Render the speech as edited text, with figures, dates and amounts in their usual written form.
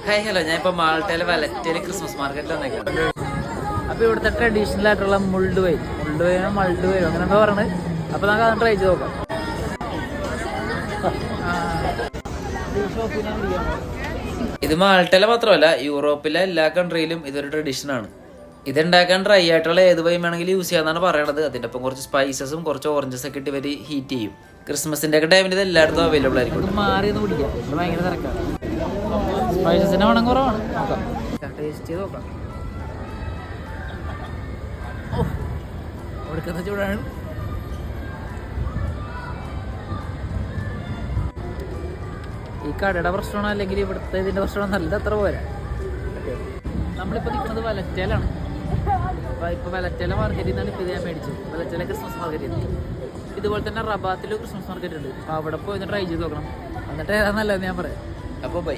Hi hello, ഞാൻ ഇപ്പോൾ മാൾട്ടയിലെ വലറ്റയിലെ Christmas മാർക്കറ്റിൽ വന്നേക്കാം. അപ്പോൾ ഇവിടുത്തെ ട്രഡീഷണൽ ആയിട്ടുള്ള മുൾഡ് വൈൻ അങ്ങനെ എന്താ പറയുന്നത്. അപ്പോൾ നമുക്ക് അത് ട്രൈ ചെയ്ത് നോക്കാം. ഇത് മാൾട്ടയിലെ മാത്രമല്ല, യൂറോപ്പിലെ എല്ലാ കൺട്രിയിലും ഇതൊരു ട്രഡീഷനാണ്. ഇതുണ്ടാക്കാൻ ഡ്രൈ ആയിട്ടുള്ള ഏത് വൈൻ വേണമെങ്കിലും യൂസ് ചെയ്യാന്നാണ് പറയണത്. അതിൻ്റെ ഒപ്പം കുറച്ച് സ്പൈസസും കുറച്ച് ഓറഞ്ചസ് ഒക്കെ ഇട്ട് ഇവർ ഹീറ്റ് ചെയ്യും. ക്രിസ്മസിൻ്റെ ഒക്കെ ടൈമിൽ ഇത് എല്ലായിടത്തും അവൈലബിൾ ആയിരിക്കും. മാറിയെന്ന് പിടിക്കാം, ഇത് ഭയങ്കര തിരക്കാണ്. സ്പൈസസിൻ്റെ മണം കുറവാണ്. നോക്കാം, ടേസ്റ്റ് ചെയ്ത് നോക്കാം. കൊടുക്കുന്ന ചൂടാണ്. ഈ കടയുടെ പ്രശ്നമാണോ അല്ലെങ്കിൽ ഇവിടുത്തെ ഇതിൻ്റെ പ്രശ്നമാണോ നല്ല അത്ര പോരാ. നമ്മളിപ്പോൾ നിൽക്കുന്നത് വലറ്റയിലാണ്. അപ്പോൾ ഇപ്പോൾ വലറ്റയിലെ മാർക്കറ്റിൽ നിന്നാണ് ഇപ്പോൾ ഇത് ഞാൻ മേടിച്ചത്. വലറ്റയിലെ ക്രിസ്മസ് മാർക്കറ്റിൽ നിന്ന്. ഇതുപോലെ തന്നെ റബാത്തിലും ക്രിസ്മസ് മാർക്കറ്റ് ഉണ്ട്. അപ്പോൾ അവിടെ പോയി ട്രൈ ചെയ്ത് നോക്കണം. എന്നിട്ട് ഏതാ നല്ലതെന്ന് ഞാൻ പറയാം. അപ്പോൾ ബൈ.